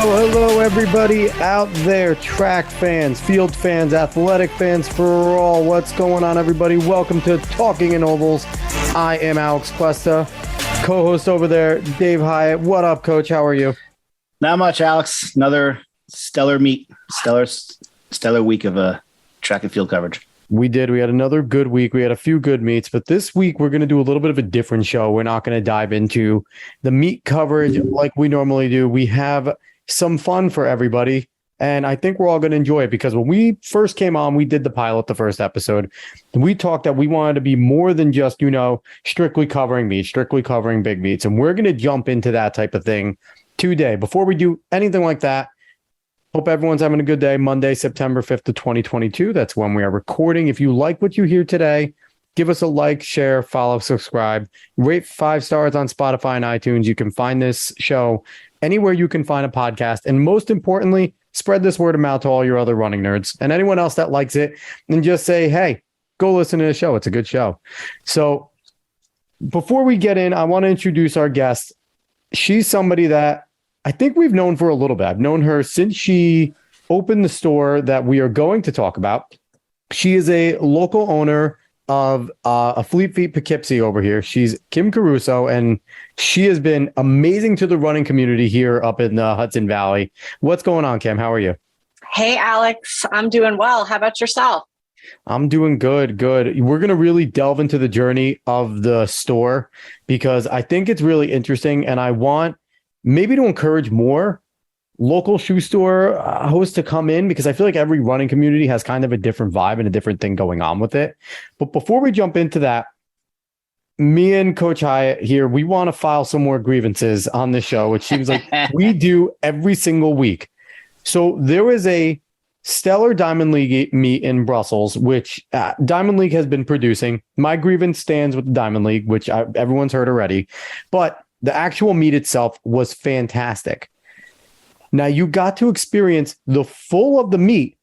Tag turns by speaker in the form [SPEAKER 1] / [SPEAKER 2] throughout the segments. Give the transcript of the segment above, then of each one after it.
[SPEAKER 1] Hello, everybody out there, track fans, field fans, athletic fans for all. What's going on, everybody? Welcome to Talking in Ovals. I am Alex Cuesta, co-host over there, Dave Hyatt. What up, Coach? How are you?
[SPEAKER 2] Not much, Alex. Another stellar week of track and field coverage.
[SPEAKER 1] We did. We had another good week. We had a few good meets, but this week we're going to do a little bit of a different show. We're not going to dive into the meet coverage like we normally do. We have some fun for everybody, and I think we're all going to enjoy it because when we first came on, we did the pilot, the first episode. We talked that we wanted to be more than just, strictly covering meets, strictly covering big meets, and we're going to jump into that type of thing today. Before we do anything like that, hope everyone's having a good day. Monday, September 5th of 2022. That's when we are recording. If you like what you hear today, give us a like, share, follow, subscribe, rate 5 stars on Spotify and iTunes. You can find this show anywhere you can find a podcast. And most importantly, spread this word of mouth to all your other running nerds and anyone else that likes it. And just say, hey, go listen to the show. It's a good show. So before we get in, I want to introduce our guest. She's somebody that I think we've known for a little bit. I've known her since she opened the store that we are going to talk about. She is a local owner of a Fleet Feet Poughkeepsie over here. She's Kim Caruso, and she has been amazing to the running community here up in the Hudson Valley. What's going on, Kim? How are you?
[SPEAKER 3] Hey, Alex. I'm doing well. How about yourself?
[SPEAKER 1] I'm doing good. We're going to really delve into the journey of the store because I think it's really interesting, and I want maybe to encourage more local shoe store hosts to come in because I feel like every running community has kind of a different vibe and a different thing going on with it. But before we jump into that, me and Coach Hyatt here, we want to file some more grievances on this show, which seems like we do every single week. So there was a stellar Diamond League meet in Brussels, which Diamond League has been producing. My grievance stands with the Diamond League, which everyone's heard already. But the actual meet itself was fantastic. Now, you got to experience the full of the meet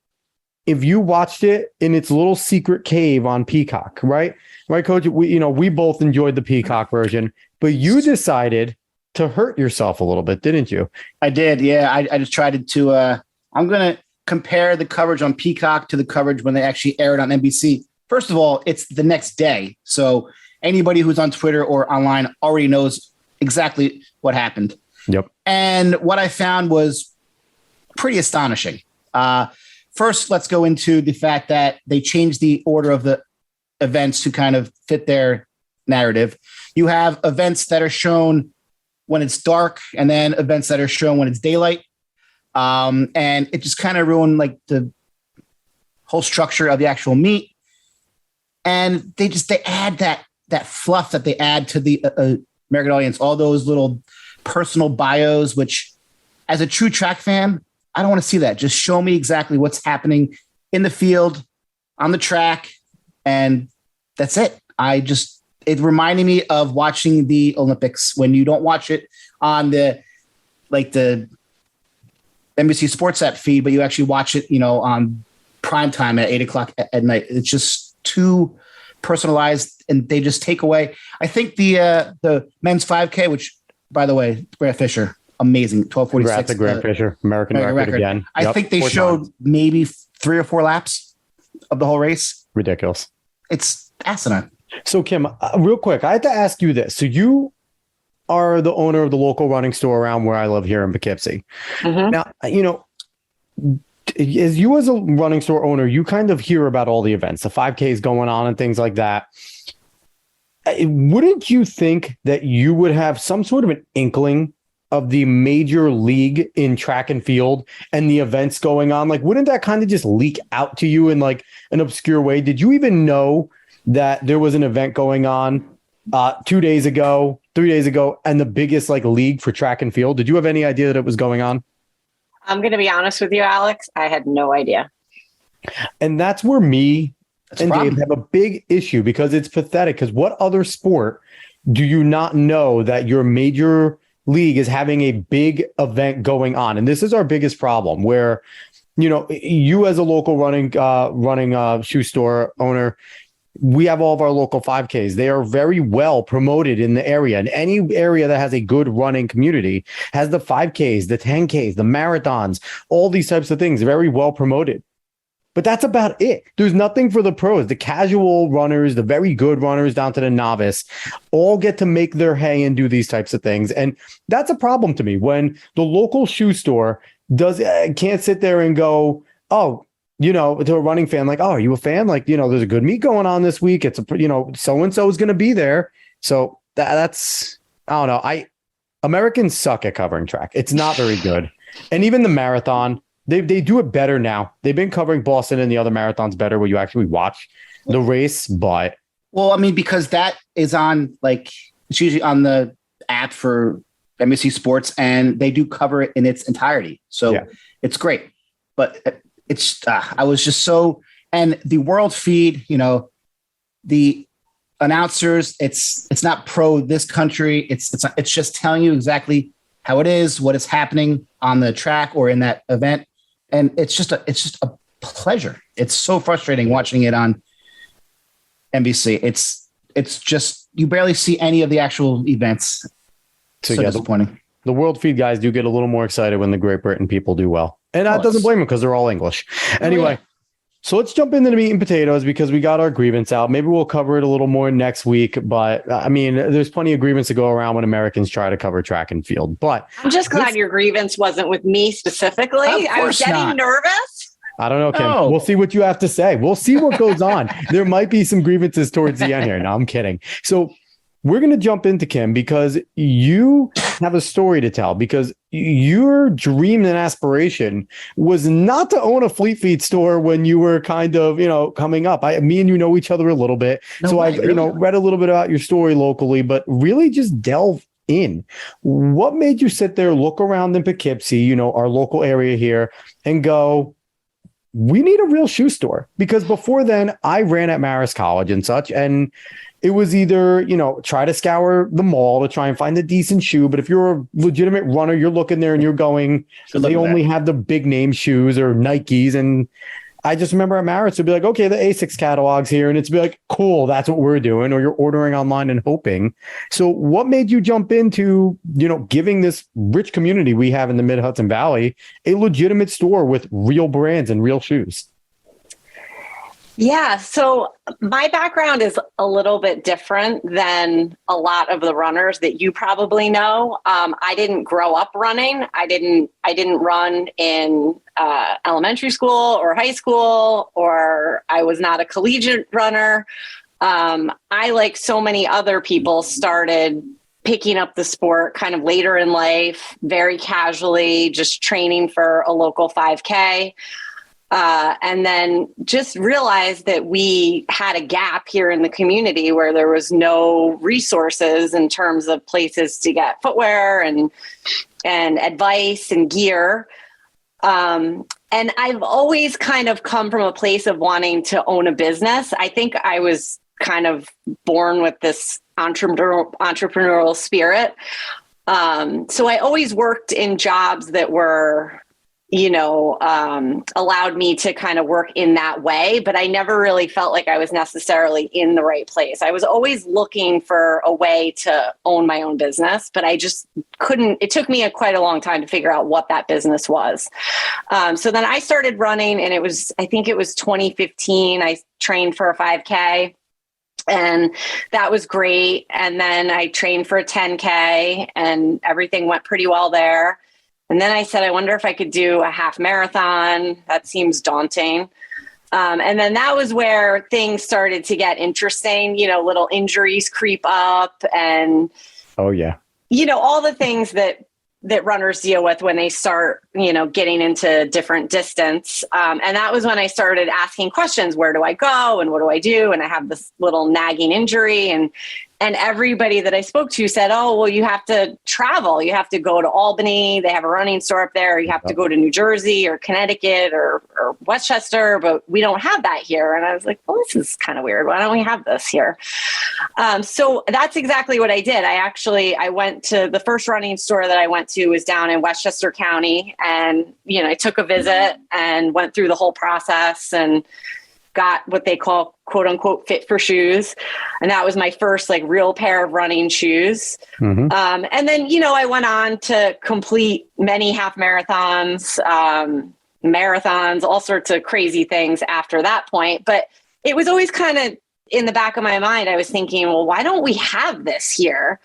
[SPEAKER 1] if you watched it in its little secret cave on Peacock, right? Right, Coach? We both enjoyed the Peacock version, but you decided to hurt yourself a little bit, didn't you?
[SPEAKER 2] I did, yeah. I just tried to I'm going to compare the coverage on Peacock to the coverage when they actually aired on NBC. First of all, it's the next day. So anybody who's on Twitter or online already knows exactly what happened.
[SPEAKER 1] Yep.
[SPEAKER 2] And what I found was pretty astonishing. First, let's go into the fact that they changed the order of the events to kind of fit their narrative. You have events that are shown when it's dark and then events that are shown when it's daylight. And it just kind of ruined like the whole structure of the actual meet. And they add that fluff that they add to the American audience, all those little personal bios, which as a true track fan, I don't want to see that. Just show me exactly what's happening in the field, on the track, and that's it. It reminded me of watching the Olympics when you don't watch it on the NBC Sportsnet feed, but you actually watch it, on prime time at 8:00 at night. It's just too personalized, and they just take away. I think the men's 5K, which by the way, Grant Fisher, amazing, 12:46.
[SPEAKER 1] Grant Fisher, American record again.
[SPEAKER 2] I think they showed maybe 3 or 4 laps of the whole race.
[SPEAKER 1] Ridiculous.
[SPEAKER 2] It's asinine.
[SPEAKER 1] So Kim, real quick, I had to ask you this. So you are the owner of the local running store around where I live here in Poughkeepsie. Mm-hmm. Now, as you as a running store owner, you kind of hear about all the events, the 5Ks going on and things like that. Wouldn't you think that you would have some sort of an inkling of the major league in track and field and the events going on? Like, wouldn't that kind of just leak out to you in like an obscure way? Did you even know that there was an event going on 2 days ago, 3 days ago, and the biggest like league for track and field? Did you have any idea that it was going on?
[SPEAKER 3] I'm going to be honest with you, Alex. I had no idea.
[SPEAKER 1] And that's where me and Dave have a big issue, because it's pathetic. Because what other sport do you not know that your major league is having a big event going on? And this is our biggest problem where, you as a local running shoe store owner, we have all of our local 5Ks. They are very well promoted in the area. And any area that has a good running community has the 5Ks, the 10Ks, the marathons, all these types of things very well promoted. But that's about it. There's nothing for the pros. The casual runners, the very good runners down to the novice, all get to make their hay and do these types of things. And that's a problem to me when the local shoe store can't sit there and go, oh, to a running fan, like, oh, are you a fan? Like, there's a good meet going on this week. It's so-and-so is going to be there. So that's, I don't know. Americans suck at covering track. It's not very good. And even the marathon, they do it better now. They've been covering Boston and the other marathons better where you actually watch the race, but.
[SPEAKER 2] Well, I mean, because that is on it's usually on the app for NBC Sports and they do cover it in its entirety. So It's great, but I was just so, and the world feed, the announcers, it's not pro this country. It's just telling you exactly how it is, what is happening on the track or in that event. And it's just a pleasure. It's so frustrating watching it on NBC. It's just, you barely see any of the actual events. So disappointing.
[SPEAKER 1] The world feed guys do get a little more excited when the Great Britain people do well. And that doesn't blame them because they're all English. Anyway, So let's jump into the meat and potatoes because we got our grievance out. Maybe we'll cover it a little more next week. But I mean, there's plenty of grievance to go around when Americans try to cover track and field. But
[SPEAKER 3] I'm just glad your grievance wasn't with me specifically. I was getting nervous.
[SPEAKER 1] I don't know, Kim. No. We'll see what you have to say. We'll see what goes on. There might be some grievances towards the end here. No, I'm kidding. So we're going to jump into Kim because you have a story to tell because your dream and aspiration was not to own a Fleet Feet store when you were kind of, coming up. Me and you know each other a little bit. I've, read a little bit about your story locally, but really just delve in. What made you sit there, look around in Poughkeepsie, our local area here, and go, we need a real shoe store? Because before then I ran at Marist College and such, and it was either, try to scour the mall to try and find a decent shoe. But if you're a legitimate runner, you're looking there and you're going, they only have the big name shoes or Nikes. And I just remember at Marist, it'd be like, okay, the ASICS catalog's here. And it's be like, cool, that's what we're doing. Or you're ordering online and hoping. So what made you jump into, giving this rich community we have in the Mid-Hudson Valley a legitimate store with real brands and real shoes?
[SPEAKER 3] Yeah, so my background is a little bit different than a lot of the runners that you probably know. I didn't grow up running. I didn't run in elementary school or high school, or I was not a collegiate runner. I, like so many other people, started picking up the sport kind of later in life, very casually, just training for a local 5K. And then just realized that we had a gap here in the community where there was no resources in terms of places to get footwear and advice and gear. And I've always kind of come from a place of wanting to own a business. I think I was kind of born with this entrepreneurial spirit. So I always worked in jobs that were allowed me to kind of work in that way, but I never really felt like I was necessarily in the right place. I was always looking for a way to own my own business, but I just couldn't. It took me quite a long time to figure out what that business was. So then I started running, and I think it was 2015. I trained for a 5K. And that was great. And then I trained for a 10K, and everything went pretty well there. And then I said, I wonder if I could do a half marathon. That seems daunting. And then that was where things started to get interesting, little injuries creep up and,
[SPEAKER 1] oh yeah,
[SPEAKER 3] all the things that runners deal with when they start, getting into different distance. And that was when I started asking questions. Where do I go and what do I do? And I have this little nagging injury, and And everybody that I spoke to said, oh, well, you have to travel. You have to go to Albany. They have a running store up there. You have to go to New Jersey or Connecticut or Westchester, but we don't have that here. And I was like, well, this is kind of weird. Why don't we have this here? So that's exactly what I did. I went to the first running store that I went to was down in Westchester County. And, I took a visit and went through the whole process and got what they call quote unquote fit for shoes. And that was my first like real pair of running shoes. Mm-hmm. And then, I went on to complete many half marathons, all sorts of crazy things after that point. But it was always kind of in the back of my mind. I was thinking, well, why don't we have this here?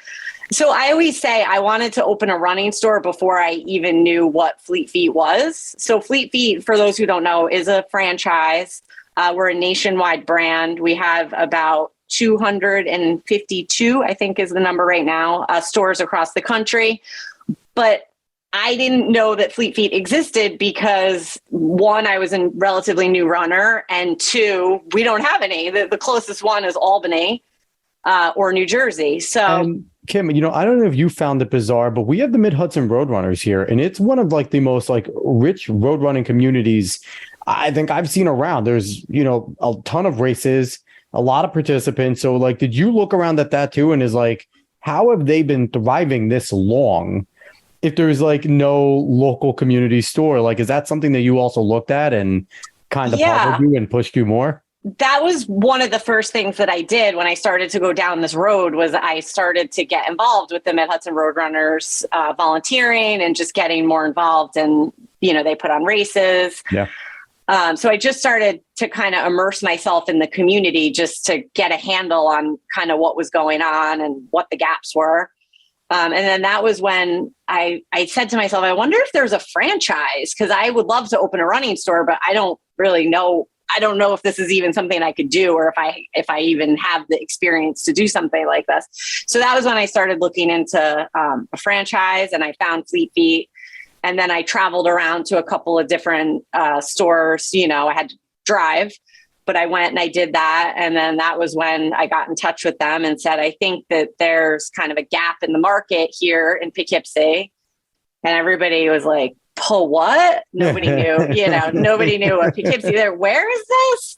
[SPEAKER 3] So I always say I wanted to open a running store before I even knew what Fleet Feet was. So Fleet Feet, for those who don't know, is a franchise. We're a nationwide brand. We have about 252, I think is the number right now, stores across the country. But I didn't know that Fleet Feet existed because one, I was a relatively new runner, and two, we don't have any. The closest one is Albany or New Jersey. So
[SPEAKER 1] Kim, I don't know if you found it bizarre, but we have the Mid-Hudson Roadrunners here, and it's one of like the most like rich road running communities I think I've seen around. There's, a ton of races, a lot of participants. So like, did you look around at that too? And is like, how have they been thriving this long if there's like no local community store? Like, is that something that you also looked at and kind of bothered you and pushed you more?
[SPEAKER 3] That was one of the first things that I did when I started to go down this road was I started to get involved with the Mid-Hudson Roadrunners, volunteering and just getting more involved. And, they put on races.
[SPEAKER 1] Yeah.
[SPEAKER 3] So I just started to kind of immerse myself in the community just to get a handle on kind of what was going on and what the gaps were. And then that was when I said to myself, I wonder if there's a franchise, because I would love to open a running store, but I don't really know. I don't know if this is even something I could do or if I even have the experience to do something like this. So that was when I started looking into a franchise, and I found Fleet Feet. And then I traveled around to a couple of different stores. I had to drive, but I went and I did that. And then that was when I got in touch with them and said, I think that there's kind of a gap in the market here in Poughkeepsie. And everybody was like, oh, what? Nobody knew, nobody knew what Poughkeepsie there. Where is this?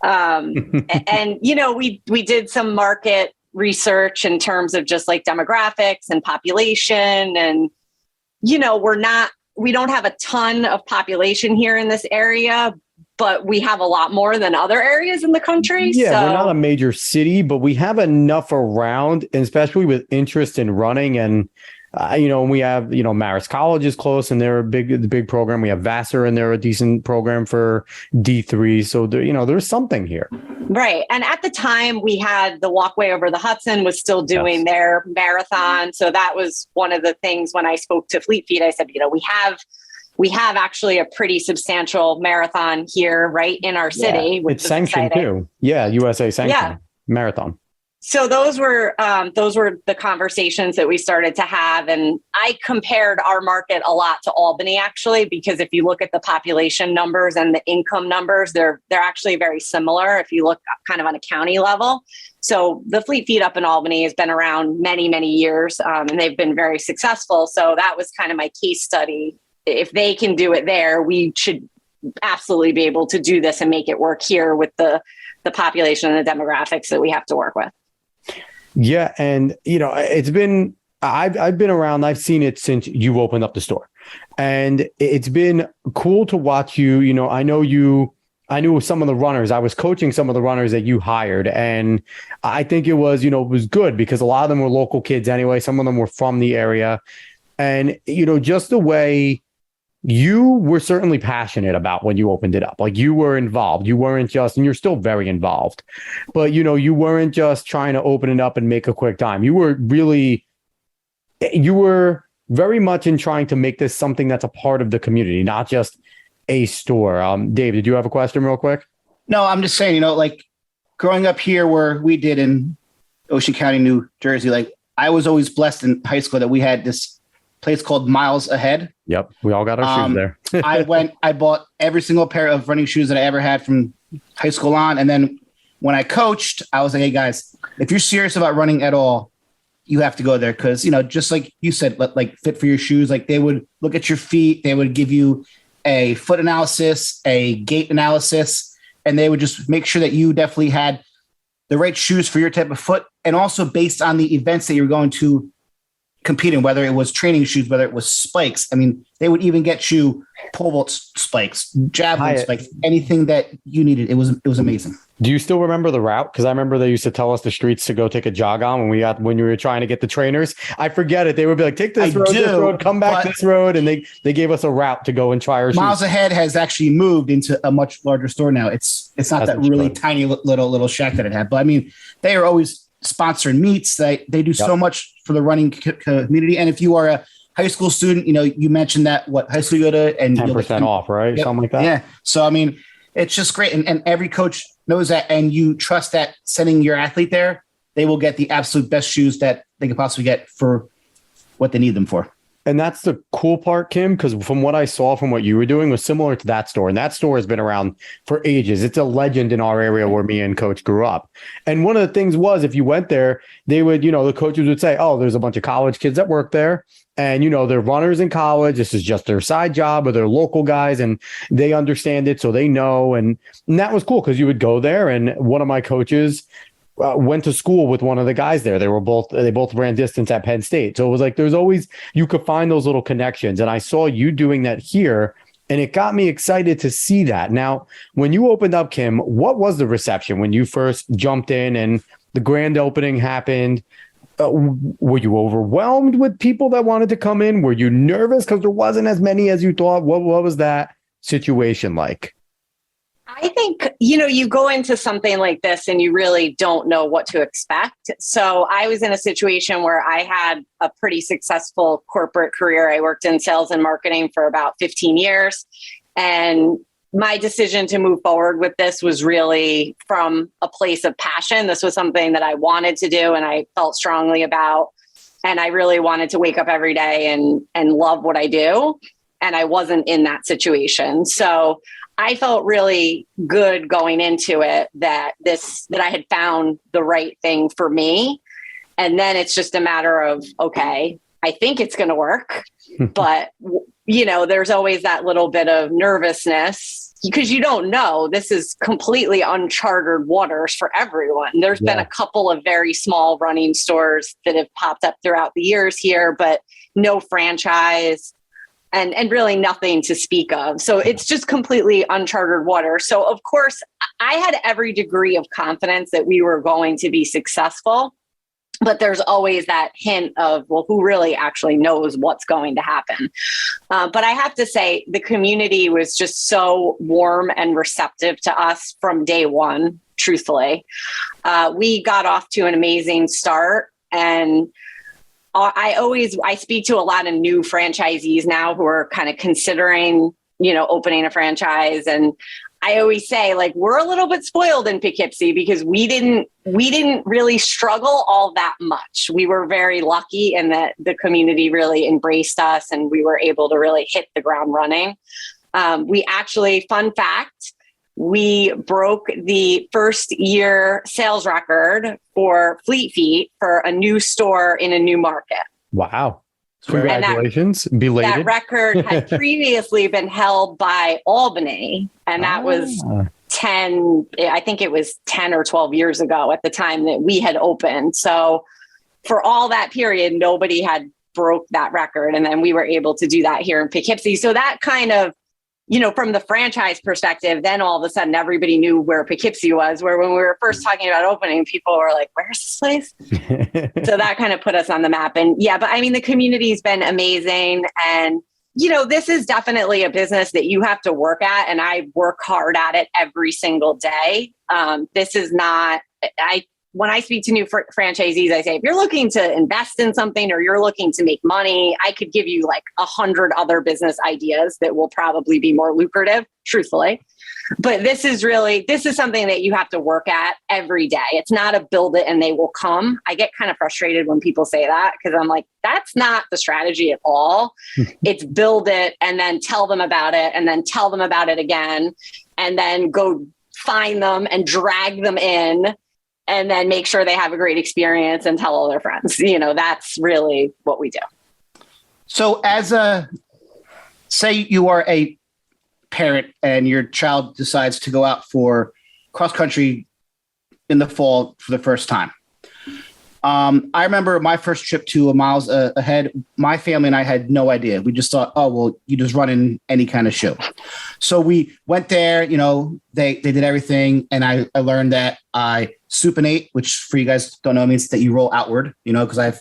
[SPEAKER 3] And we did some market research in terms of just like demographics and population. And, we don't have a ton of population here in this area, but we have a lot more than other areas in the country.
[SPEAKER 1] Yeah, we're not a major city, but we have enough around, and especially with interest in running. And, we have, Marist College is close and they're the big program. We have Vassar and they're a decent program for D3. So, there's something here.
[SPEAKER 3] Right. And at the time we had the Walkway Over the Hudson was still doing their marathon. So that was one of the things when I spoke to Fleet Feet, I said, we have actually a pretty substantial marathon here, right in our city.
[SPEAKER 1] It's sanctioned too. Yeah. USA sanctioned marathon.
[SPEAKER 3] So those were the conversations that we started to have. And I compared our market a lot to Albany, actually, because if you look at the population numbers and the income numbers, they're actually very similar if you look kind of on a county level. So the Fleet Feet up in Albany has been around many, many years, and they've been very successful. So that was kind of my case study. If they can do it there, we should absolutely be able to do this and make it work here with the population and the demographics that we have to work with.
[SPEAKER 1] Yeah. And, it's been, I've been around, I've seen it since you opened up the store, and it's been cool to watch you. I knew some of the runners. I was coaching some of the runners that you hired. And I think it was, it was good because a lot of them were local kids anyway. Some of them were from the area. And, just the way you were certainly passionate about when you opened it up. Like you were involved. You weren't just, and you're still very involved, but you weren't just trying to open it up and make a quick dime. You were very much in trying to make this something that's a part of the community, not just a store. Dave, did you have a question real quick?
[SPEAKER 2] No, I'm just saying, like growing up here where we did in Ocean County, New Jersey, like I was always blessed in high school that we had this place called Miles Ahead.
[SPEAKER 1] Yep. We all got our shoes there.
[SPEAKER 2] I bought every single pair of running shoes that I ever had from high school on. And then when I coached, I was like, hey guys, if you're serious about running at all, you have to go there. Cause just like you said, like fit for your shoes, like they would look at your feet. They would give you a foot analysis, a gait analysis, and they would just make sure that you definitely had the right shoes for your type of foot. And also based on the events that you're going to compete in, whether it was training shoes, whether it was spikes. I mean, they would even get you pole vault spikes, javelin spikes, anything that you needed. It was amazing.
[SPEAKER 1] Do you still remember the route? Because I remember they used to tell us the streets to go take a jog on when we were trying to get the trainers. I forget it. They would be like, take this road, come back this road. And they gave us a route to go and try our
[SPEAKER 2] Miles
[SPEAKER 1] shoes.
[SPEAKER 2] Ahead has actually moved into a much larger store now. It's not that really tiny little shack that it had. But I mean, they are always sponsoring meets. They do so much for the running community. And if you are a high school student, you mentioned that what high school you go to, and
[SPEAKER 1] 10% off, right? Yep. Something like that.
[SPEAKER 2] Yeah. So I mean, it's just great. And every coach knows that, and you trust that sending your athlete there, they will get the absolute best shoes that they could possibly get for what they need them for.
[SPEAKER 1] And that's the cool part, Kim, because from what I saw from what you were doing was similar to that store. And that store has been around for ages. It's a legend in our area where me and Coach grew up. And one of the things was, if you went there, they would, the coaches would say, oh, there's a bunch of college kids that work there. And, they're runners in college. This is just their side job, or they're local guys, and they understand it. So they know. And that was cool because you would go there. And one of my coaches went to school with one of the guys there. They both ran distance at Penn State. So it was like, there's always, you could find those little connections. And I saw you doing that here, and it got me excited to see that. Now, when you opened up, Kim, what was the reception when you first jumped in and the grand opening happened? Were you overwhelmed with people that wanted to come in? Were you nervous because there wasn't as many as you thought? What was that situation like?
[SPEAKER 3] I think, you go into something like this and you really don't know what to expect. So I was in a situation where I had a pretty successful corporate career. I worked in sales and marketing for about 15 years. And my decision to move forward with this was really from a place of passion. This was something that I wanted to do and I felt strongly about. And I really wanted to wake up every day and love what I do. And I wasn't in that situation. So I felt really good going into it that I had found the right thing for me. And then it's just a matter of, okay, I think it's going to work, but there's always that little bit of nervousness because you don't know. This is completely uncharted waters for everyone. There's been a couple of very small running stores that have popped up throughout the years here, but no franchise. And really nothing to speak of. So it's just completely uncharted water. So of course, I had every degree of confidence that we were going to be successful, but there's always that hint of, well, who really actually knows what's going to happen? But I have to say, the community was just so warm and receptive to us from day one, truthfully. We got off to an amazing start, and I speak to a lot of new franchisees now who are kind of considering, opening a franchise. And I always say, like, we're a little bit spoiled in Poughkeepsie because we didn't really struggle all that much. We were very lucky in that the community really embraced us and we were able to really hit the ground running. We actually, fun fact, we broke the first year sales record for Fleet Feet for a new store in a new market.
[SPEAKER 1] Wow. Congratulations. Belated.
[SPEAKER 3] That record had previously been held by Albany, and that was 10 or 12 years ago at the time that we had opened. So for all that period, nobody had broke that record. And then we were able to do that here in Poughkeepsie. So that kind of, from the franchise perspective, then all of a sudden everybody knew where Poughkeepsie was, where when we were first talking about opening, people were like, where's this place? So that kind of put us on the map. And but I mean, the community's been amazing. And, this is definitely a business that you have to work at. And I work hard at it every single day. This is not, when I speak to new franchisees, I say, if you're looking to invest in something or you're looking to make money, I could give you like 100 other business ideas that will probably be more lucrative, truthfully. But this is something that you have to work at every day. It's not a build it and they will come. I get kind of frustrated when people say that because I'm like, that's not the strategy at all. It's build it and then tell them about it and then tell them about it again and then go find them and drag them in and then make sure they have a great experience and tell all their friends. That's really what we do.
[SPEAKER 2] So say you are a parent and your child decides to go out for cross country in the fall for the first time. I remember my first trip to a miles ahead. My family and I had no idea. We just thought, oh, well, you just run in any kind of shoe. So we went there, they did everything. And I learned that I supinate, which for you guys don't know, means that you roll outward, because I have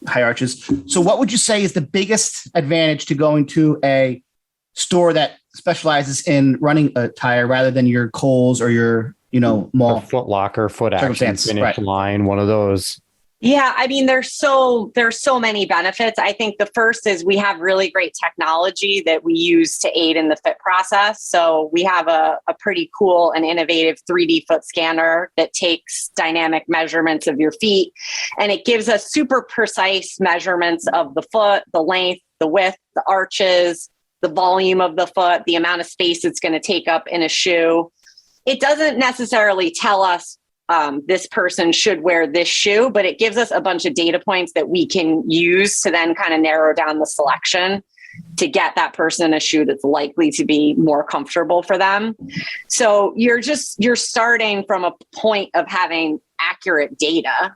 [SPEAKER 2] high arches. So what would you say is the biggest advantage to going to a store that specializes in running attire rather than your Kohl's or your, mall?
[SPEAKER 1] Foot Locker, Foot Action, Finish Line, one of those.
[SPEAKER 3] Yeah, I mean, there's so many benefits. I think the first is we have really great technology that we use to aid in the fit process. So we have a pretty cool and innovative 3D foot scanner that takes dynamic measurements of your feet, and it gives us super precise measurements of the foot, the length, the width, the arches, the volume of the foot, the amount of space it's going to take up in a shoe. It doesn't necessarily tell us this person should wear this shoe, but it gives us a bunch of data points that we can use to then kind of narrow down the selection to get that person a shoe that's likely to be more comfortable for them. So you're starting from a point of having accurate data.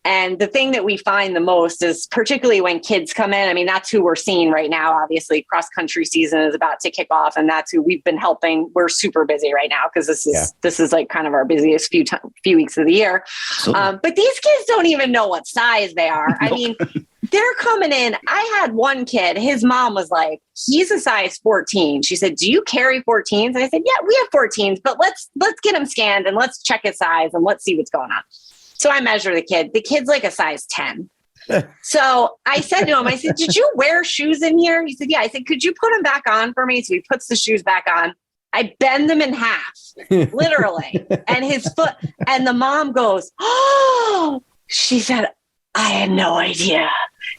[SPEAKER 3] And the thing that we find the most is particularly when kids come in, I mean, that's who we're seeing right now. Obviously, cross-country season is about to kick off, and that's who we've been helping. We're super busy right now because this is like kind of our busiest few weeks of the year. But these kids don't even know what size they are. I mean, they're coming in. I had one kid, his mom was like, he's a size 14. She said, do you carry 14s? And I said, yeah, we have 14s, but let's get him scanned and let's check his size and let's see what's going on. So I measure the kid. The kid's like a size 10. So I said to him, I said, did you wear shoes in here? He said, yeah. I said, could you put them back on for me? So he puts the shoes back on. I bend them in half, literally. And his foot, and the mom goes, oh, she said, I had no idea.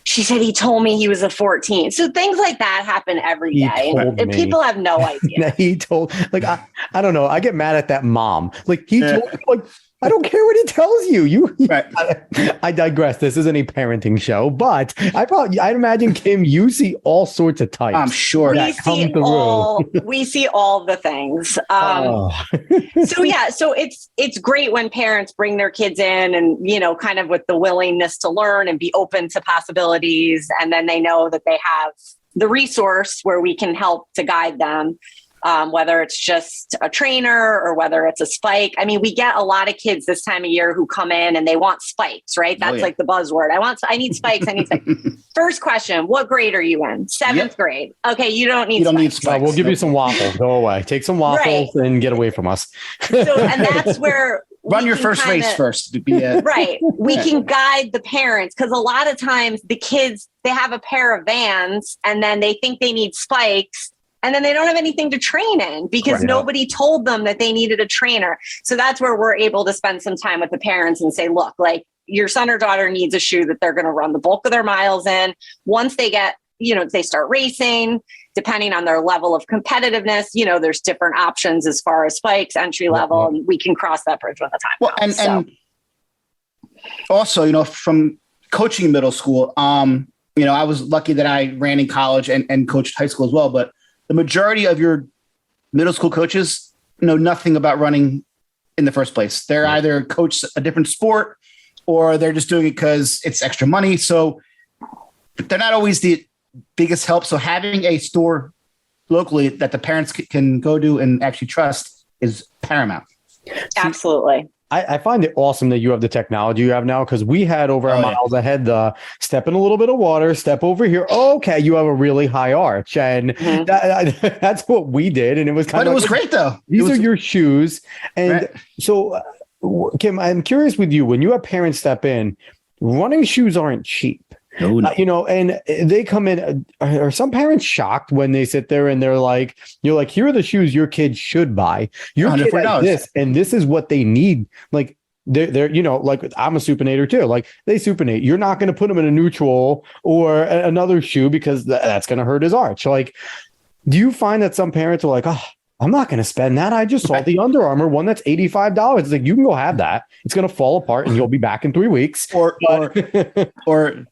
[SPEAKER 3] She said, he told me he was a 14. So things like that happen every day. And people have no idea.
[SPEAKER 1] He told, I don't know. I get mad at that mom. He told me, I don't care what he tells you.
[SPEAKER 2] Right.
[SPEAKER 1] I digress. This isn't a parenting show, but I'd imagine, Kim, you see all sorts of types.
[SPEAKER 2] I'm sure.
[SPEAKER 3] We see all the things. So it's great when parents bring their kids in and, kind of with the willingness to learn and be open to possibilities. And then they know that they have the resource where we can help to guide them. Whether it's just a trainer or whether it's a spike. I mean, we get a lot of kids this time of year who come in and they want spikes, right? That's like the buzzword. I need spikes. I need spikes. First question, what grade are you in? Seventh grade. Okay, you don't need spikes.
[SPEAKER 1] We'll give you some waffles. Go away. Take some waffles and get away from us.
[SPEAKER 3] And that's where
[SPEAKER 2] run your first race first.
[SPEAKER 3] Right. We can guide the parents because a lot of times the kids, they have a pair of Vans and then they think they need spikes. And then they don't have anything to train in because nobody told them that they needed a trainer. So that's where we're able to spend some time with the parents and say, look, your son or daughter needs a shoe that they're going to run the bulk of their miles in. Once they get, they start racing, depending on their level of competitiveness, there's different options as far as spikes, entry level, and we can cross that bridge when the time comes.
[SPEAKER 2] And also, from coaching middle school, I was lucky that I ran in college and coached high school as well, but the majority of your middle school coaches know nothing about running in the first place. They're either coach a different sport or they're just doing it because it's extra money. So they're not always the biggest help. So having a store locally that the parents can go to and actually trust is paramount.
[SPEAKER 3] Absolutely.
[SPEAKER 1] I find it awesome that you have the technology you have now because we had over our miles ahead the step in a little bit of water, step over here. Okay, you have a really high arch. And that's what we did. And it was
[SPEAKER 2] kind of great, though.
[SPEAKER 1] These are your shoes. And so, Kim, I'm curious with you, when you have parents step in, running shoes aren't cheap.
[SPEAKER 2] No.
[SPEAKER 1] And they come in. Are some parents shocked when they sit there and they're like, you're like, here are the shoes your kid should buy. Your kid has this, and this is what they need. They're I'm a supinator too. They supinate. You're not going to put them in a neutral or another shoe because that's going to hurt his arch. Do you find that some parents are like, oh, I'm not going to spend that. I just saw the Under Armour one that's $85. It's like, you can go have that. It's going to fall apart and you'll be back in 3 weeks.
[SPEAKER 2] Or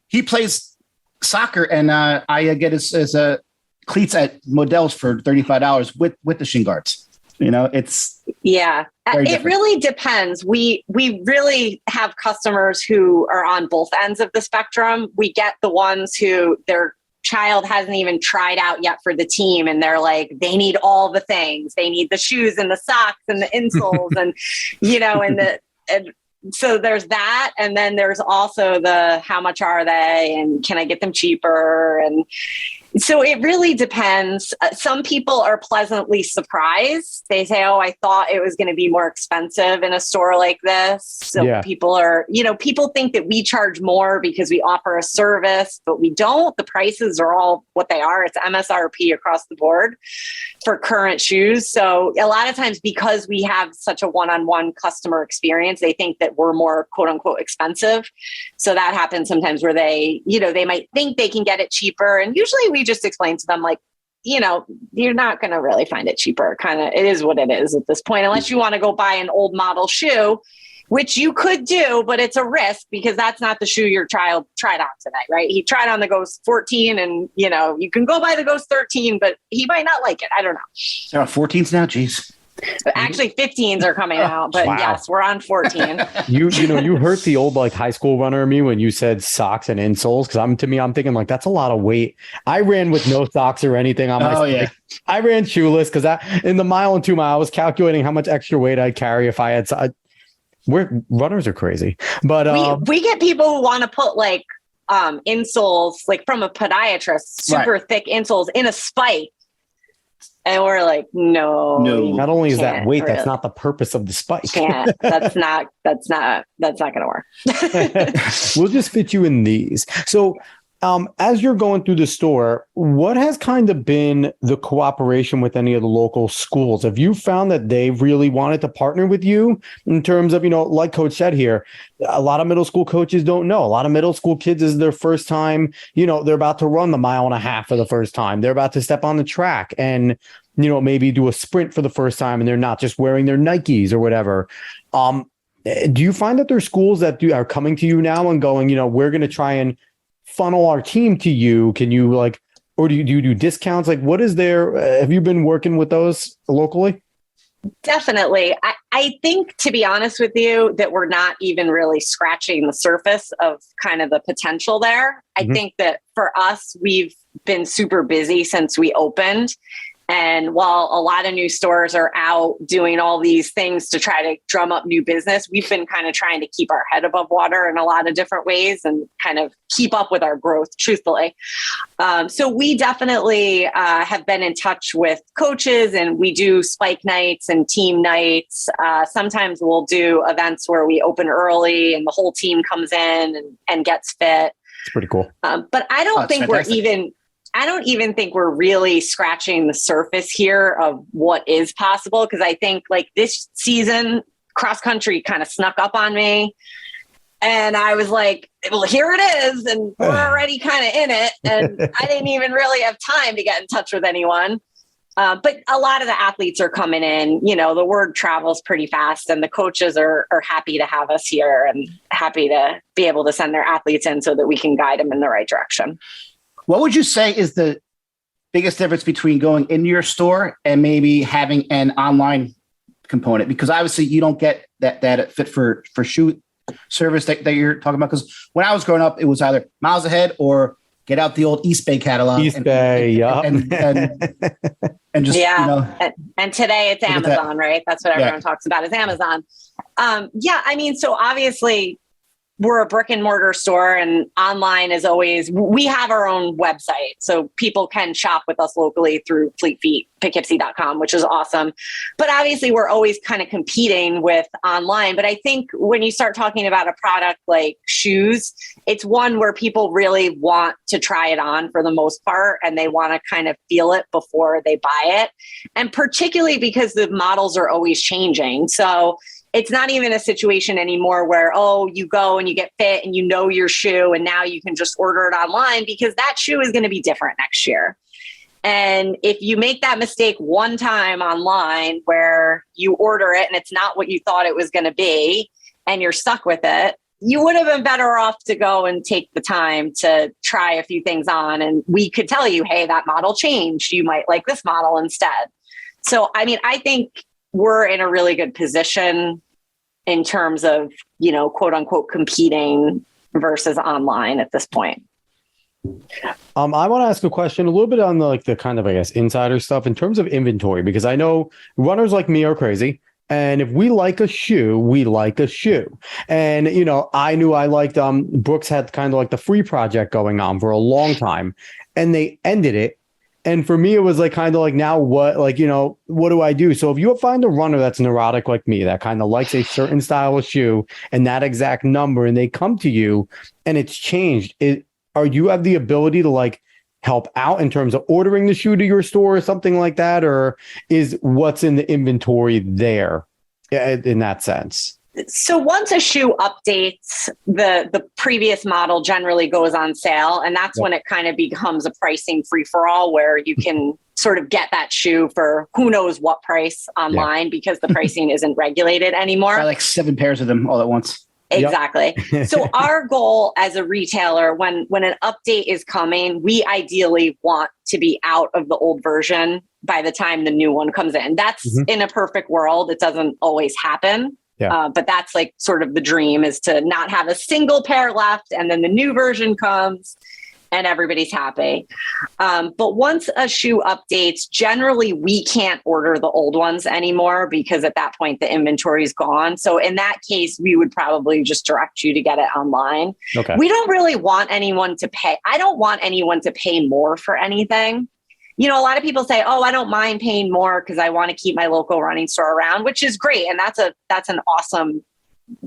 [SPEAKER 2] he plays soccer and I get his cleats at Modell's for $35 with the shin guards. You know, it's
[SPEAKER 3] it really depends. We really have customers who are on both ends of the spectrum. We get the ones who their child hasn't even tried out yet for the team, and they're like, they need all the things. They need the shoes and the socks and the insoles and and so there's that. And then there's also the how much are they and can I get them cheaper? And so it really depends. Some people are pleasantly surprised. They say, oh, I thought it was going to be more expensive in a store like this. So people are, people think that we charge more because we offer a service, but we don't. The prices are all what they are. It's MSRP across the board for current shoes. So a lot of times because we have such a one-on-one customer experience, they think that we're more quote unquote expensive. So that happens sometimes where they might think they can get it cheaper. And usually we just explain to them like, you're not going to really find it cheaper. Kind of, it is what it is at this point, unless you want to go buy an old model shoe, which you could do, but it's a risk because that's not the shoe your child tried on today, right? He tried on the Ghost 14 and, you can go buy the Ghost 13, but he might not like it. I don't know.
[SPEAKER 2] There are 14s now? Jeez.
[SPEAKER 3] Actually, 15s are coming out, but yes, we're on 14.
[SPEAKER 1] You hurt the old like high school runner in me when you said socks and insoles, because I'm thinking like that's a lot of weight. I ran with no socks or anything on my stomach. I ran shoeless because in the mile and 2 mile I was calculating how much extra weight I'd carry if I had. Runners are crazy, but
[SPEAKER 3] we get people who want to put like insoles like from a podiatrist, super thick insoles in a spike. And we're like, no.
[SPEAKER 1] Not only is that weight, that's not the purpose of the spike.
[SPEAKER 3] That's not going to work.
[SPEAKER 1] We'll just fit you in these. So as you're going through the store, what has kind of been the cooperation with any of the local schools? Have you found that they really wanted to partner with you in terms of, like Coach said here, a lot of middle school coaches don't know. A lot of middle school kids is their first time, they're about to run the 1.5 miles for the first time. They're about to step on the track and, maybe do a sprint for the first time and they're not just wearing their Nikes or whatever. Do you find that there's schools that are coming to you now and going, we're going to try and funnel our team to you? Can you or do you do discounts? Like what is there? Have you been working with those locally?
[SPEAKER 3] Definitely. I think, to be honest with you, that we're not even really scratching the surface of kind of the potential there. I think that for us, we've been super busy since we opened. And while a lot of new stores are out doing all these things to try to drum up new business, we've been kind of trying to keep our head above water in a lot of different ways and kind of keep up with our growth, truthfully. So we definitely have been in touch with coaches, and we do spike nights and team nights. Sometimes we'll do events where we open early and the whole team comes in and gets fit.
[SPEAKER 1] It's pretty cool.
[SPEAKER 3] But I don't think I don't even think we're really scratching the surface here of what is possible. Because I think like this season, cross country kind of snuck up on me. And I was like, well, here it is. And we're already kind of in it. And I didn't even really have time to get in touch with anyone. But a lot of the athletes are coming in, the word travels pretty fast, and the coaches are happy to have us here and happy to be able to send their athletes in so that we can guide them in the right direction.
[SPEAKER 2] What would you say is the biggest difference between going into your store and maybe having an online component? Because obviously you don't get that fit for shoe service that you're talking about. Because when I was growing up, it was either Miles Ahead or get out the old East Bay catalog.
[SPEAKER 1] And
[SPEAKER 2] just,
[SPEAKER 3] and today it's Amazon, right? That's what everyone talks about is Amazon. So obviously we're a brick and mortar store, and online is always, we have our own website. So people can shop with us locally through Fleet Feet, Poughkeepsie.com, which is awesome. But obviously we're always kind of competing with online. But I think when you start talking about a product like shoes, it's one where people really want to try it on for the most part, and they want to kind of feel it before they buy it. And particularly because the models are always changing. So it's not even a situation anymore where, you go and you get fit and your shoe and now you can just order it online, because that shoe is going to be different next year. And if you make that mistake one time online where you order it and it's not what you thought it was going to be and you're stuck with it, you would have been better off to go and take the time to try a few things on. And we could tell you, hey, that model changed. You might like this model instead. So, I mean, I think we're in a really good position in terms of, you know, quote unquote, competing versus online at this point.
[SPEAKER 1] I want to ask a question a little bit on the kind of, I guess, insider stuff in terms of inventory, because I know runners like me are crazy. And if we like a shoe, we like a shoe. And, you know, I knew I liked, Brooks had kind of like the free project going on for a long time and they ended it. And for me, it was like kind of like, now what, like, you know, what do I do? So if you find a runner that's neurotic like me, that kind of likes a certain style of shoe and that exact number, and they come to you and it's changed, are you have the ability to like help out in terms of ordering the shoe to your store or something like that? Or is what's in the inventory there in that sense?
[SPEAKER 3] So once a shoe updates, the previous model generally goes on sale. And that's when it kind of becomes a pricing free-for-all where you can sort of get that shoe for who knows what price online because the pricing isn't regulated anymore.
[SPEAKER 2] I like 7 pairs of them all at once.
[SPEAKER 3] Exactly. So our goal as a retailer, when an update is coming, we ideally want to be out of the old version by the time the new one comes in. That's in a perfect world. It doesn't always happen. But that's like sort of the dream, is to not have a single pair left and then the new version comes and everybody's happy. But once a shoe updates, generally we can't order the old ones anymore because at that point the inventory is gone. So in that case, we would probably just direct you to get it online. Okay. We don't really want anyone to pay. I don't want anyone to pay more for anything. You know, a lot of people say, oh, I don't mind paying more because I want to keep my local running store around, which is great. And that's an awesome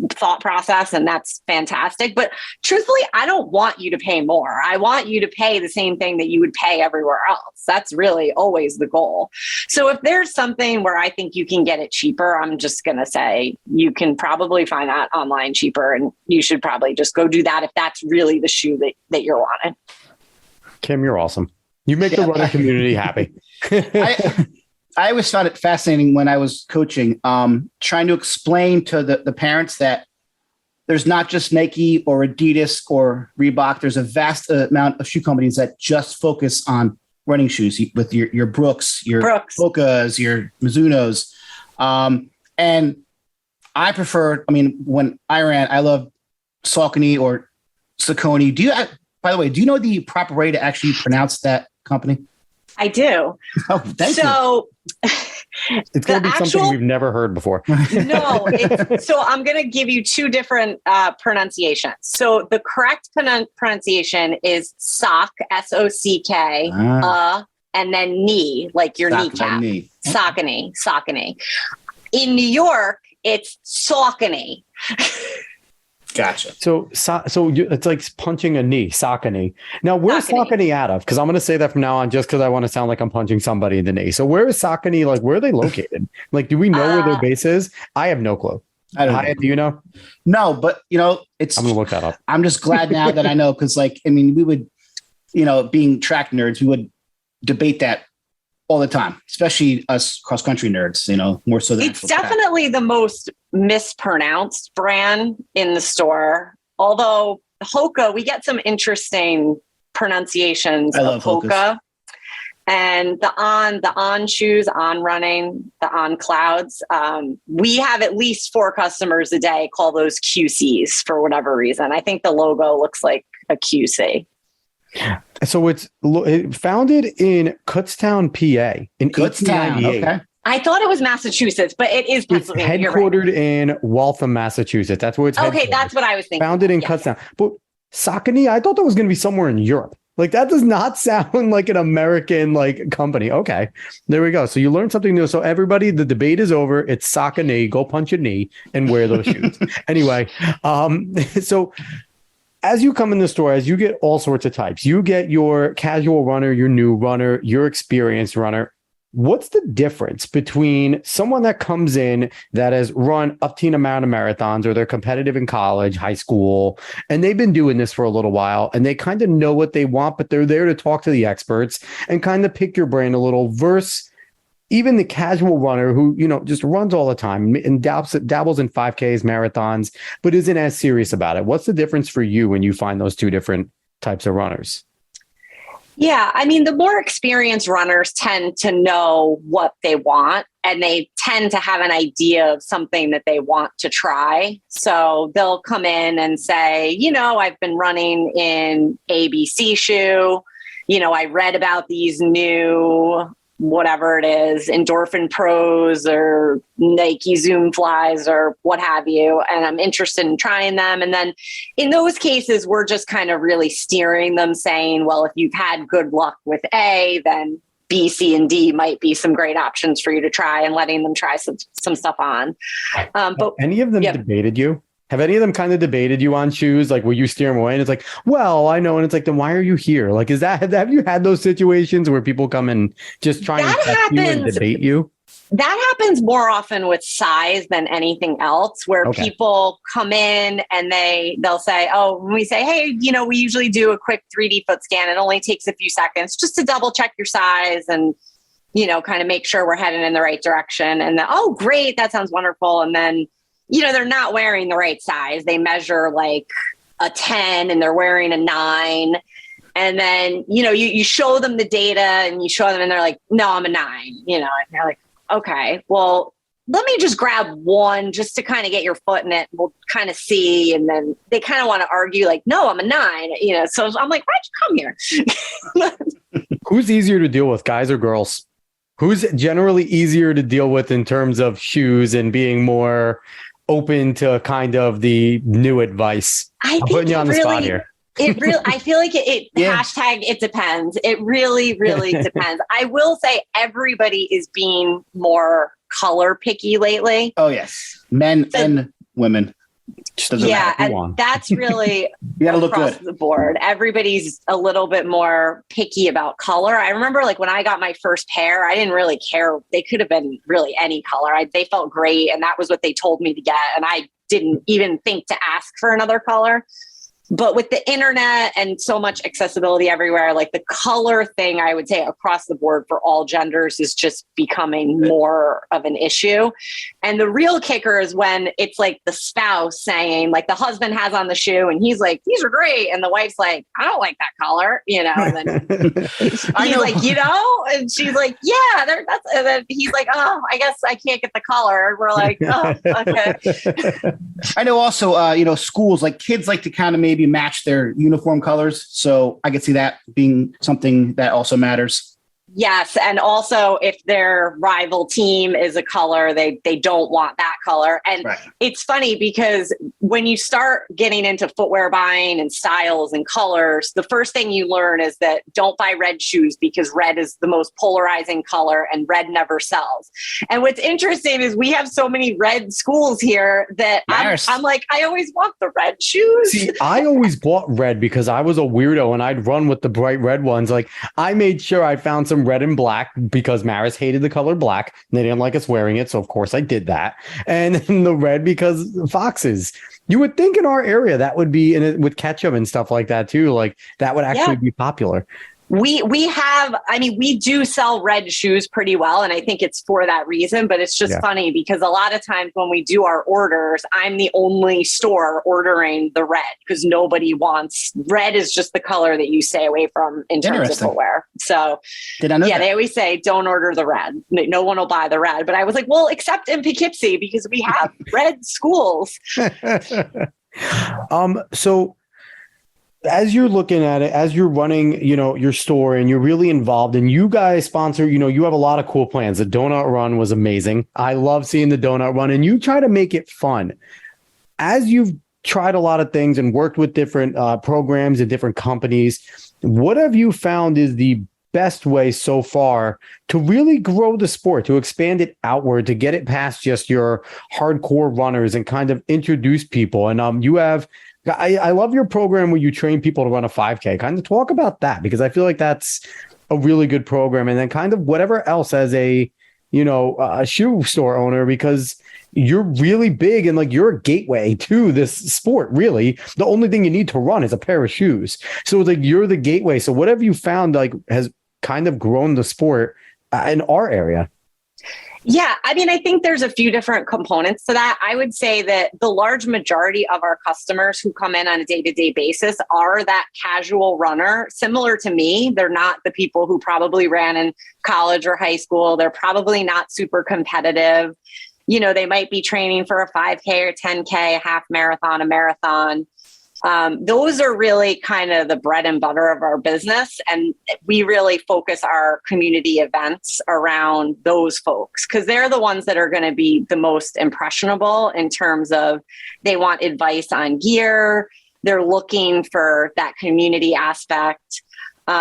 [SPEAKER 3] thought process, and that's fantastic. But truthfully, I don't want you to pay more. I want you to pay the same thing that you would pay everywhere else. That's really always the goal. So if there's something where I think you can get it cheaper, I'm just going to say you can probably find that online cheaper, and you should probably just go do that if that's really the shoe that you're wanting.
[SPEAKER 1] Kim, you're awesome. You make the running community happy.
[SPEAKER 2] I always found it fascinating when I was coaching, trying to explain to the parents that there's not just Nike or Adidas or Reebok. There's a vast amount of shoe companies that just focus on running shoes with your Brooks, your Hokas, your Mizunos. And I prefer, when I ran, I love Saucony or Saucony. By the way, do you know the proper way to actually pronounce that company?
[SPEAKER 3] I do.
[SPEAKER 2] Oh, thank you.
[SPEAKER 1] It's going to be something we've never heard before.
[SPEAKER 3] No. So I'm going to give you 2 different pronunciations. So the correct pronunciation is sock, S-O-C-K, and then knee, like your kneecap. Saucony. In New York, it's Saucony.
[SPEAKER 2] Gotcha.
[SPEAKER 1] So it's like punching a knee, Saucony. Now, where's Saucony out of? Because I'm going to say that from now on, just because I want to sound like I'm punching somebody in the knee. So where is Saucony? Like, where are they located? Like, do we know where their base is? I have no clue.
[SPEAKER 2] I don't know.
[SPEAKER 1] Do you know?
[SPEAKER 2] No, but I'm going
[SPEAKER 1] to look that up.
[SPEAKER 2] I'm just glad now that I know, because we would, being track nerds, we would debate that all the time, especially us cross-country nerds, more so than
[SPEAKER 3] it's definitely the most mispronounced brand in the store. Although Hoka, we get some interesting pronunciations of Hoka. And the on shoes, on running, the on clouds. We have at least 4 customers a day call those QCs for whatever reason. I think the logo looks like a QC.
[SPEAKER 1] So it's founded in Kutztown, PA in 1898. Okay.
[SPEAKER 3] I thought it was Massachusetts, but it is Pennsylvania.
[SPEAKER 1] It's headquartered in Waltham, Massachusetts. That's where it's headquartered.
[SPEAKER 3] Okay, that's what I was thinking.
[SPEAKER 1] Founded in Kutztown. But Saucony, I thought that was going to be somewhere in Europe. Like, that does not sound like an American company. Okay, there we go. So you learned something new. So everybody, the debate is over. It's Saucony. Go punch a knee and wear those shoes. Anyway, so as you come in the store, as you get all sorts of types, you get your casual runner, your new runner, your experienced runner. what's the difference between someone that comes in that has run up to an amount of marathons, or they're competitive in college, high school, and they've been doing this for a little while and they kind of know what they want, but they're there to talk to the experts and kind of pick your brain a little, versus even the casual runner who, just runs all the time and dabbles in 5Ks, marathons, but isn't as serious about it? What's the difference for you when you find those two different types of runners?
[SPEAKER 3] Yeah, I mean, the more experienced runners tend to know what they want, and they tend to have an idea of something that they want to try. So they'll come in and say, I've been running in ABC shoe. I read about these new, whatever it is, Endorphin Pros or Nike Zoom Flies or what have you, and I'm interested in trying them. And then in those cases, we're just kind of really steering them, saying, well, if you've had good luck with A, then B, C, and D might be some great options for you to try, and letting them try some stuff on.
[SPEAKER 1] But any of them debated you? Have any of them kind of debated you on shoes? Like, will you steer them away? And it's like, well, I know. And it's like, then why are you here? Like, have you had those situations where people come and just try and test you and debate you?
[SPEAKER 3] That happens more often with size than anything else, where people come in and they'll say, when we say, hey, we usually do a quick 3D foot scan. It only takes a few seconds just to double check your size and, kind of make sure we're heading in the right direction. And then, oh, great. That sounds wonderful. And then, they're not wearing the right size. They measure like a 10 and they're wearing a 9. And then, you show them the data and you show them and they're like, no, I'm a 9, and they're like, okay, well, let me just grab one just to kind of get your foot in it. We'll kind of see. And then they kind of want to argue like, no, I'm a 9, so I'm like, why'd you come here?
[SPEAKER 1] Who's easier to deal with, guys or girls? Who's generally easier to deal with in terms of shoes and being more open to kind of the new advice? I'm putting you on the spot here.
[SPEAKER 3] I feel like it hashtag it depends. It really, really depends. I will say everybody is being more color picky lately.
[SPEAKER 2] Oh, yes. Men and women.
[SPEAKER 3] And that's really
[SPEAKER 2] you gotta look
[SPEAKER 3] across
[SPEAKER 2] good.
[SPEAKER 3] The board. Everybody's a little bit more picky about color. I remember like when I got my first pair, I didn't really care. They could have been really any color. They felt great. And that was what they told me to get. And I didn't even think to ask for another color. But with the internet and so much accessibility everywhere, like the color thing, I would say across the board for all genders is just becoming more of an issue. And the real kicker is when it's like the spouse saying, like the husband has on the shoe and he's like, these are great. And the wife's like, I don't like that color, And then he's like, and she's like, yeah, and then he's like, oh, I guess I can't get the color. And we're like, oh, okay.
[SPEAKER 2] I know also, schools, like kids like to kind of maybe match their uniform colors. So I could see that being something that also matters.
[SPEAKER 3] Yes. And also if their rival team is a color, they don't want that color. And It's funny because when you start getting into footwear buying and styles and colors, the first thing you learn is that don't buy red shoes because red is the most polarizing color and red never sells. And what's interesting is we have so many red schools here that I'm like, I always want the red shoes.
[SPEAKER 1] See, I always bought red because I was a weirdo and I'd run with the bright red ones. Like I made sure I found some red and black because Maris hated the color black and they didn't like us wearing it. So of course I did that. And then the red because Foxes. You would think in our area that would be in it with ketchup and stuff like that too. Like that would actually be popular.
[SPEAKER 3] We do sell red shoes pretty well. And I think it's for that reason, but it's just funny because a lot of times when we do our orders, I'm the only store ordering the red because nobody wants red is just the color that you stay away from in terms of footwear. So
[SPEAKER 2] did I know that?
[SPEAKER 3] They always say, don't order the red. No one will buy the red. But I was like, well, except in Poughkeepsie because we have red schools.
[SPEAKER 1] So as you're looking at it, as you're running, your store and you're really involved and you guys sponsor, you have a lot of cool plans. The donut run was amazing. I love seeing the donut run and you try to make it fun. As you've tried a lot of things and worked with different programs and different companies, what have you found is the best way so far to really grow the sport, to expand it outward, to get it past just your hardcore runners and kind of introduce people? And I love your program where you train people to run a 5K. Kind of talk about that because I feel like that's a really good program, and then kind of whatever else as a, a shoe store owner, because you're really big and like you're a gateway to this sport. Really, the only thing you need to run is a pair of shoes. So it's like you're the gateway. So whatever you found like has kind of grown the sport in our area.
[SPEAKER 3] Yeah, I mean, I think there's a few different components to that. I would say that the large majority of our customers who come in on a day-to-day basis are that casual runner, similar to me. They're not the people who probably ran in college or high school. They're probably not super competitive. They might be training for a 5K or 10K, a half marathon, a marathon. Those are really kind of the bread and butter of our business. And we really focus our community events around those folks because they're the ones that are going to be the most impressionable in terms of they want advice on gear. They're looking for that community aspect.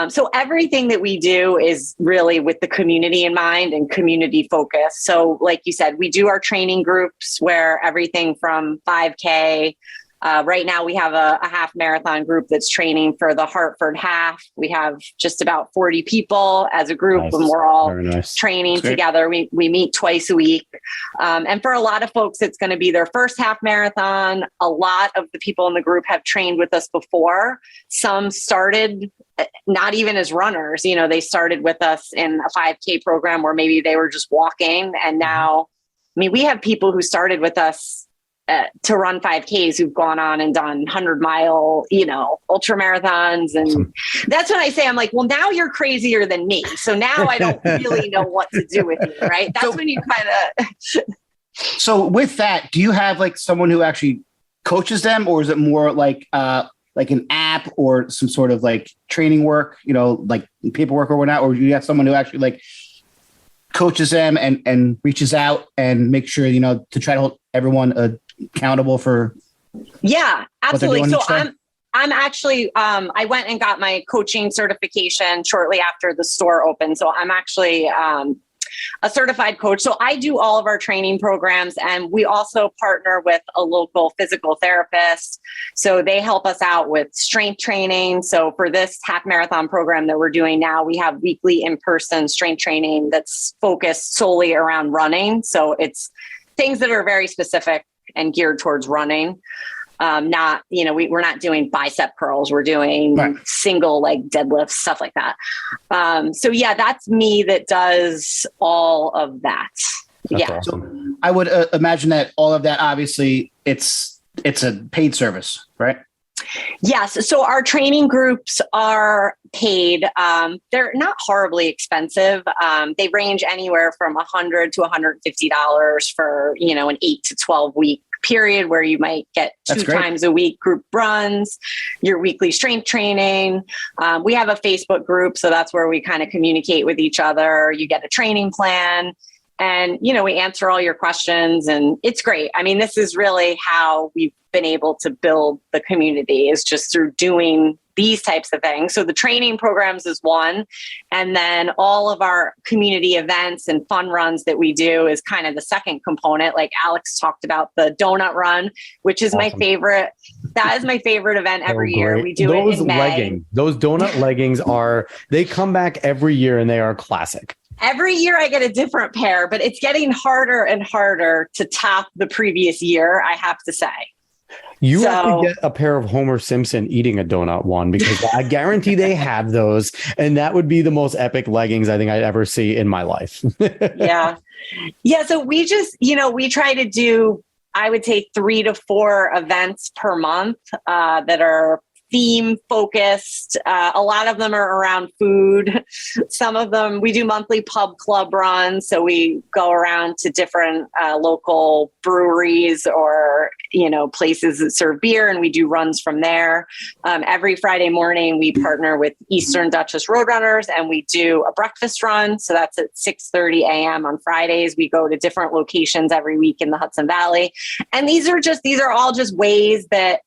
[SPEAKER 3] So everything that we do is really with the community in mind and community focus. So like you said, we do our training groups where everything from 5K. Right now, we have a half marathon group that's training for the Hartford half. We have just about 40 people as a group, and we're all training together. We meet twice a week. And for a lot of folks, it's going to be their first half marathon. A lot of the people in the group have trained with us before. Some started not even as runners. They started with us in a 5K program where maybe they were just walking. And now, we have people who started with us to run 5Ks who've gone on and done 100-mile, ultra marathons. And that's when I say, I'm like, well, now you're crazier than me. So now I don't really know what to do with you, right? That's when you kind of...
[SPEAKER 2] So with that, do you have like someone who actually coaches them, or is it more like an app or some sort of like training work, like paperwork or whatnot? Or do you have someone who actually like coaches them and reaches out and make sure, to try to hold everyone accountable for?
[SPEAKER 3] Yeah, absolutely. So I'm actually, I went and got my coaching certification shortly after the store opened. So I'm actually a certified coach. So I do all of our training programs, and we also partner with a local physical therapist. So they help us out with strength training. So for this half marathon program that we're doing now, we have weekly in-person strength training that's focused solely around running. So it's things that are very specific and geared towards running. Not, we're not doing bicep curls. We're doing single leg deadlifts, stuff like that. So yeah, that's me that does all of that.
[SPEAKER 1] That's awesome.
[SPEAKER 2] So I would imagine that all of that, obviously it's a paid service, right?
[SPEAKER 3] Yes. So our training groups are paid. They're not horribly expensive. They range anywhere from $100 to $150 for, an 8 to 12 week period where you might get two times a week group runs, your weekly strength training. We have a Facebook group, so that's where we kind of communicate with each other. You get a training plan. And, we answer all your questions, and it's great. This is really how we've been able to build the community, is just through doing these types of things. So the training programs is one. And then all of our community events and fun runs that we do is kind of the second component. Like Alex talked about the donut run, which is my favorite. That is my favorite event every year. We do it in May.
[SPEAKER 1] Those donut leggings they come back every year, and they are classic.
[SPEAKER 3] Every year I get a different pair, but it's getting harder and harder to top the previous year, I have to say.
[SPEAKER 1] You have to get a pair of Homer Simpson eating a donut one, because I guarantee they have those, and that would be the most epic leggings I think I'd ever see in my life.
[SPEAKER 3] Yeah. So we just, we try to do, I would say 3 to 4 events per month that are theme focused. A lot of them are around food. Some of them, we do monthly pub club runs. So we go around to different local breweries or, places that serve beer, and we do runs from there. Every Friday morning, we partner with Eastern Duchess Roadrunners, and we do a breakfast run. So that's at 6:30 a.m. on Fridays. We go to different locations every week in the Hudson Valley. And these are all just ways that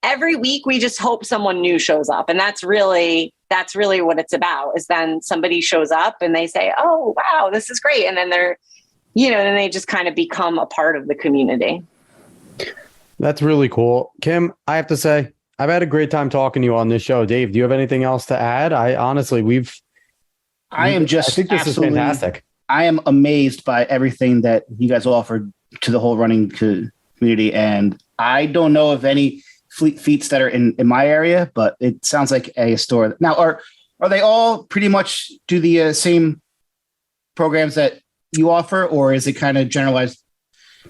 [SPEAKER 3] every week we just hope someone new shows up. And that's really what it's about, is then somebody shows up and they say, oh, wow, this is great. And then then they just kind of become a part of the community.
[SPEAKER 1] That's really cool. Kim, I have to say, I've had a great time talking to you on this show. Dave, do you have anything else to add? I honestly,
[SPEAKER 2] I am just
[SPEAKER 1] I think this is fantastic.
[SPEAKER 2] I am amazed by everything that you guys offered to the whole running community. And I don't know of any Fleet Feets that are in my area, but it sounds like a store. Now, are they all pretty much do the same programs that you offer, or is it kind of generalized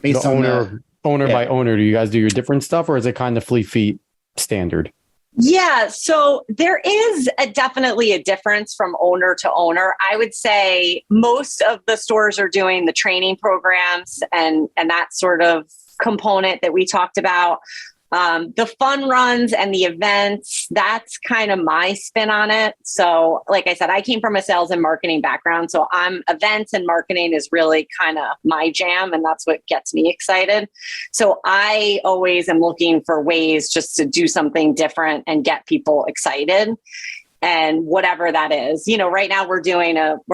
[SPEAKER 2] based
[SPEAKER 1] the
[SPEAKER 2] on
[SPEAKER 1] owner by owner? Do you guys do your different stuff, or is it kind of Fleet Feet standard?
[SPEAKER 3] Yeah, so there is definitely a difference from owner to owner. I would say most of the stores are doing the training programs and that sort of component that we talked about. The fun runs and the events, that's kind of my spin on it. So like I said, I came from a sales and marketing background. So events and marketing is really kind of my jam. And that's what gets me excited. So I always am looking for ways just to do something different and get people excited. And whatever that is, right now we're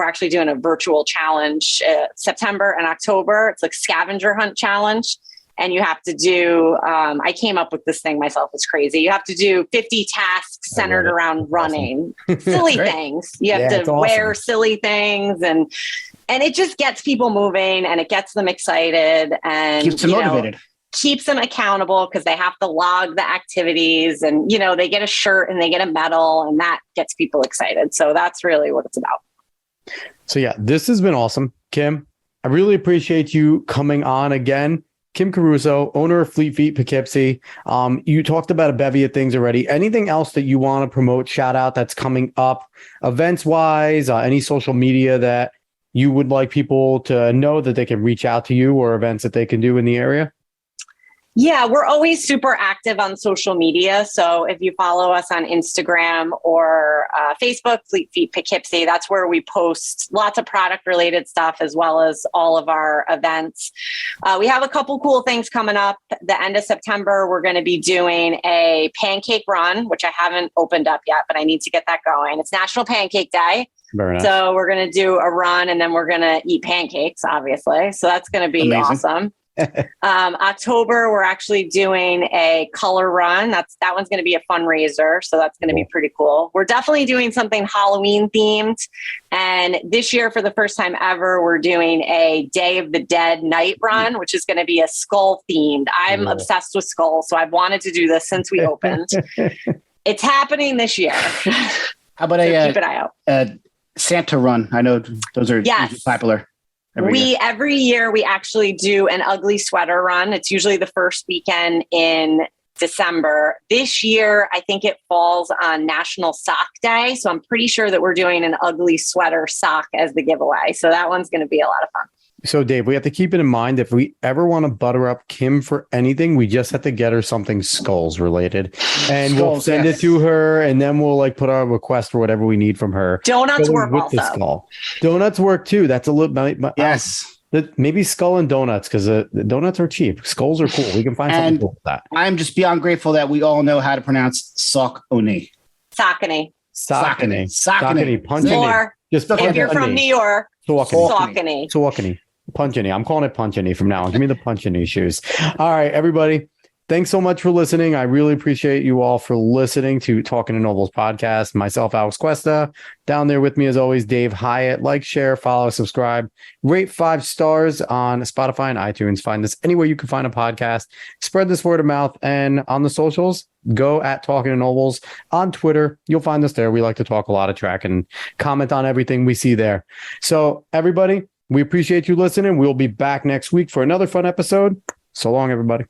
[SPEAKER 3] actually doing a virtual challenge, September and October. It's like scavenger hunt challenge. And you have to do, I came up with this thing myself. It's crazy. You have to do 50 tasks centered around running, silly things. You have to wear silly things and it just gets people moving and it gets them excited and
[SPEAKER 2] keeps them motivated.
[SPEAKER 3] Keeps them accountable because they have to log the activities and, they get a shirt and they get a medal and that gets people excited. So that's really what it's about.
[SPEAKER 1] So yeah, this has been awesome. Kim, I really appreciate you coming on again. Kim Caruso, owner of Fleet Feet Poughkeepsie. You talked about a bevy of things already. Anything else that you want to promote, shout out that's coming up events wise, any social media that you would like people to know that they can reach out to you or events that they can do in the area?
[SPEAKER 3] Yeah, we're always super active on social media. So if you follow us on Instagram or Facebook, Fleet Feet Poughkeepsie, that's where we post lots of product related stuff as well as all of our events. We have a couple cool things coming up. The end of September, we're going to be doing a pancake run, which I haven't opened up yet, but I need to get that going. It's National Pancake Day.
[SPEAKER 1] Very nice.
[SPEAKER 3] So we're going to do a run and then we're going to eat pancakes, obviously. So that's going to be awesome. October, we're actually doing a color run. That one's going to be a fundraiser. So that's going to be pretty cool. We're definitely doing something Halloween themed. And this year, for the first time ever, we're doing a Day of the Dead night run, which is going to be a skull themed. I'm obsessed with skulls. So I've wanted to do this since we opened. It's happening this year.
[SPEAKER 2] How about
[SPEAKER 3] keep an eye out.
[SPEAKER 2] Santa run? I know those are usually popular.
[SPEAKER 3] Every year we actually do an ugly sweater run. It's usually the first weekend in December. This year, I think it falls on National Sock Day. So I'm pretty sure that we're doing an ugly sweater sock as the giveaway. So that one's going to be a lot of fun.
[SPEAKER 1] So Dave, we have to keep it in mind if we ever want to butter up Kim for anything, we just have to get her something skulls related and we'll send it to her and then we'll put our request for whatever we need from her.
[SPEAKER 3] Donuts work
[SPEAKER 1] with
[SPEAKER 3] also.
[SPEAKER 1] The skull. Donuts work too. That's a little
[SPEAKER 2] yes.
[SPEAKER 1] Maybe skull and donuts because the donuts are cheap. Skulls are cool. We can find something cool with that.
[SPEAKER 2] I'm just beyond grateful that we all know how to pronounce Saucony.
[SPEAKER 3] Saucony.
[SPEAKER 1] Punchini.
[SPEAKER 3] Just if you're from New York,
[SPEAKER 1] Saucony. Punchini. I'm calling it Punchini from now on. Give me the Punchini shoes. All right, everybody. Thanks so much for listening. I really appreciate you all for listening to Talking to Nobles podcast. Myself, Alex Cuesta. Down there with me, as always, Dave Hyatt. Like, share, follow, subscribe. Rate 5 stars on Spotify and iTunes. Find this anywhere you can find a podcast. Spread this word of mouth. And on the socials, go at Talking to Nobles. On Twitter, you'll find us there. We like to talk a lot of track and comment on everything we see there. So, everybody, we appreciate you listening. We'll be back next week for another fun episode. So long, everybody.